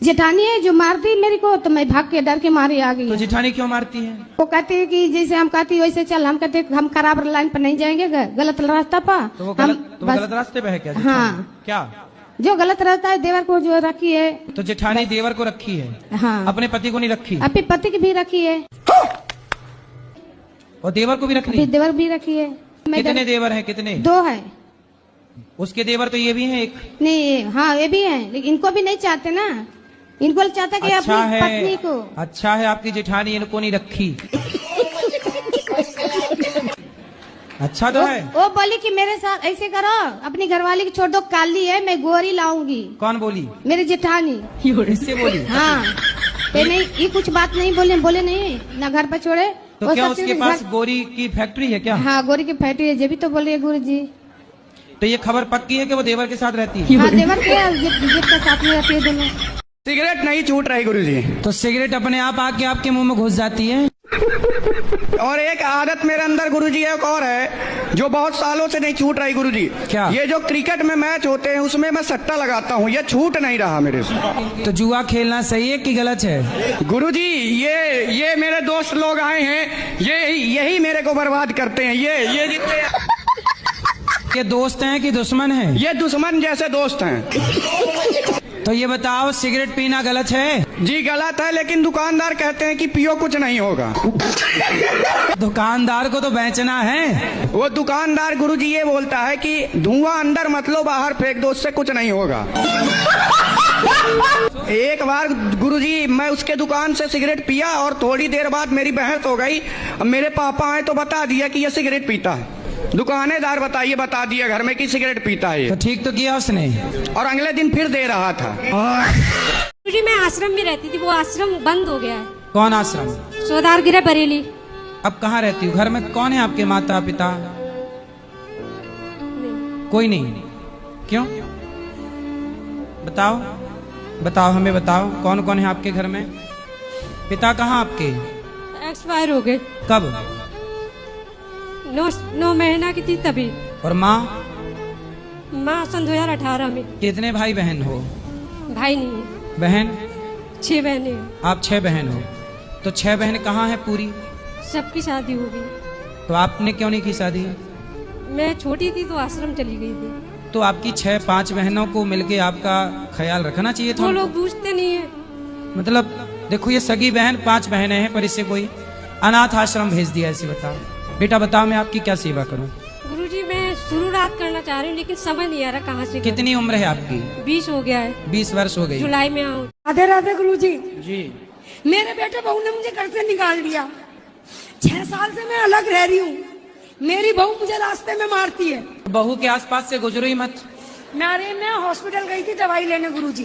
जेठानी है जो मारती मेरे को, तो मैं भाग के डर के मारी आ गई। तो जेठानी क्यों मारती है? वो कहती है कि जैसे हम कहती वैसे चल, हम कहते हम खराब लाइन पर नहीं जाएंगे, गलत रास्ता पर। तो वो गलत रास्ते पे है क्या? हाँ, क्या जो गलत रास्ता है देवर को जो रखी है। तो जेठानी देवर को रखी है? हाँ, अपने पति को नहीं रखी? अपने पति की भी रखी है और देवर को भी रखी? देवर भी रखी है। कितने देवर हैं? कितने? 2 है। उसके देवर तो ये भी हैं एक? नहीं, हाँ ये भी है, लेकिन इनको भी नहीं चाहते ना, इनको चाहता कि अच्छा अपनी पत्नी को। अच्छा है आपकी जेठानी इनको नहीं रखी। अच्छा तो है। वो बोली कि मेरे साथ ऐसे करो, अपनी घरवाली की छोड़ दो, काली है मैं गोरी लाऊंगी। कौन बोली? मेरी जेठानी। इससे बोली? हाँ, ये नहीं, ये कुछ बात नहीं बोले नहीं ना, घर पर छोड़े। तो क्या उसके पास गोरी की फैक्ट्री है क्या? हाँ, गोरी की फैक्ट्री है, ये भी तो बोल रही है गुरु जी। तो ये खबर पक्की है कि वो देवर के साथ रहती है? हाँ, देवर के साथ में रहती है दोनों। सिगरेट नहीं छूट रही गुरुजी। तो सिगरेट अपने आप आके आपके मुंह में घुस जाती है? और एक आदत मेरे अंदर गुरुजी एक और है जो बहुत सालों से नहीं छूट रही गुरुजी। क्या? ये जो क्रिकेट में मैच होते हैं उसमें मैं सट्टा लगाता हूँ, ये छूट नहीं रहा मेरे से। तो जुआ खेलना सही है कि गलत है? गुरुजी ये मेरे दोस्त लोग आए हैं, यही मेरे को बर्बाद करते हैं। ये जितने ये दोस्त हैं कि दुश्मन हैं? ये दुश्मन जैसे दोस्त हैं। तो ये बताओ सिगरेट पीना गलत है? जी गलत है, लेकिन दुकानदार कहते हैं कि पियो कुछ नहीं होगा। दुकानदार को तो बेचना है। वो दुकानदार गुरुजी ये बोलता है कि धुआं अंदर मत लो, बाहर फेंक दो, उससे कुछ नहीं होगा। एक बार गुरुजी मैं उसके दुकान से सिगरेट पिया और थोड़ी देर बाद मेरी बहस हो गई। अब मेरे पापा आए तो बता दिया कि ये सिगरेट पीता है। दुकानेदार बता दिया घर में कि सिगरेट पीता है। तो ठीक तो किया उसने, और अगले दिन फिर दे रहा था। जी मैं आश्रम में रहती थी, वो आश्रम बंद हो गया है। कौन आश्रम? सोदार गिरा बरेली। अब कहाँ रहती हूँ? घर में कौन है आपके माता पिता? कोई नहीं? क्यों? बताओ हमें बताओ, कौन कौन है आपके घर में? पिता कहाँ आपके? एक्सपायर हो गए। कब? 9 महीना की थी तभी। और माँ? माँ सन 2018 में। कितने भाई बहन हो? भाई नहीं है। बहन? 6 बहनें हैं। आप 6 बहन हो, तो 6 बहन कहाँ है पूरी? सबकी शादी हो गई। तो आपने क्यों नहीं की शादी? मैं छोटी थी तो आश्रम चली गई थी। तो आपकी 6-5 बहनों को मिलके आपका ख्याल रखना चाहिए था। वो लोग पूछते नहीं है। मतलब देखो ये सगी बहन 5 बहनें हैं, पर इससे कोई अनाथ आश्रम भेज दिया। ऐसे बताओ बेटा, बताओ मैं आपकी क्या सेवा करूं? गुरुजी मैं शुरुआत करना चाह रही हूँ, लेकिन समझ नहीं आ रहा कहाँ से। कितनी उम्र है आपकी? 20 हो गया है। 20 वर्ष हो गई। जुलाई में आऊँ। राधे राधे गुरुजी। जी। मेरे बेटे बहू ने मुझे घर से निकाल दिया। 6 साल से मैं अलग रह रही हूँ। मेरी बहू मुझे रास्ते में मारती है। बहू के आसपास से गुजरो ही मत। मैं हॉस्पिटल गई थी दवाई लेने गुरुजी।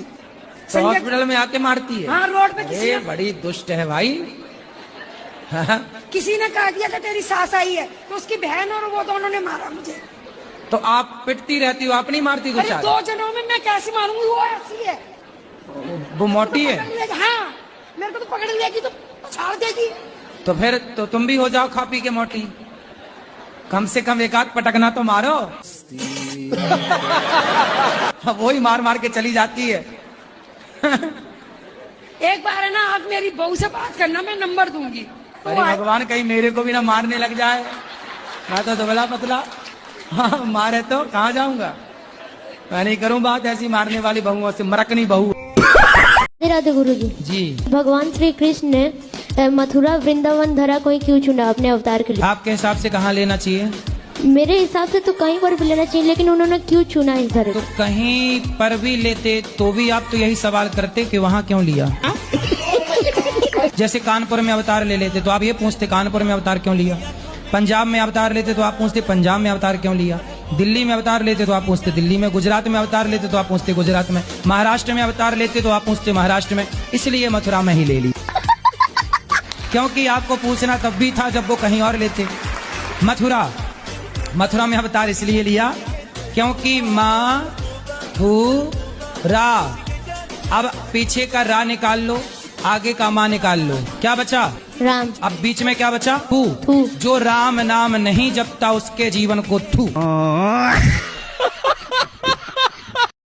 तो हॉस्पिटल में आके मारती है? हाँ, रोड पे किसी ने बड़ी दुष्ट है भाई। किसी ने कहा दिया कि तेरी सास आई है, तो उसकी बहन और वो दोनों ने मारा मुझे। तो आप पिटती रहती हो, आप नहीं मारती? अरे 2 जनों में मैं कैसे मारूंगी? वो ऐसी है, वो मोटी है। हाँ, मेरे को तो पकड़ लेगी तो छाड़ देगी। तो फिर तो तुम भी हो जाओ खा पी के मोटी। कम से कम एक आध पटकना तो मारो। वो ही मार के चली जाती है। एक बार है ना, आप मेरी बहू से बात करना, मैं नंबर दूंगी। अरे भगवान कहीं मेरे को भी ना मारने लग जाए। मैं तो दुबला पतला, हाँ मारे तो कहाँ जाऊंगा। मैं नहीं करूँ बात ऐसी मारने वाली बहुओं से, मरकनी बहू। राधे गुरुजी। जी। भगवान श्री कृष्ण ने मथुरा वृंदावन धरा कोई क्यों चुना अपने अवतार के लिए? आपके हिसाब से कहाँ लेना चाहिए? मेरे हिसाब से तो कहीं पर भी लेना चाहिए, लेकिन उन्होंने क्यों चुना इस धरे? तो कहीं पर भी लेते तो भी आप तो यही सवाल करते कि वहाँ क्यों लिया। जैसे कानपुर में अवतार ले लेते तो आप ये पूछते कानपुर में अवतार क्यों लिया। पंजाब में अवतार लेते तो आप पूछते पंजाब में अवतार क्यों लिया। दिल्ली में अवतार लेते तो आप पूछते दिल्ली में। गुजरात में अवतार लेते तो आप पूछते गुजरात में। महाराष्ट्र में अवतार लेते तो आप पूछते महाराष्ट्र में। इसलिए मथुरा में ही ले ली, क्योंकि आपको पूछना तब भी था जब वो कहीं और लेते। मथुरा में अवतार इसलिए लिया क्योंकि माँ थू रा। अब पीछे का रा निकाल लो, आगे का माँ निकाल लो, क्या बचा? राम। अब बीच में क्या बचा? थू। जो राम नाम नहीं जपता उसके जीवन को थू।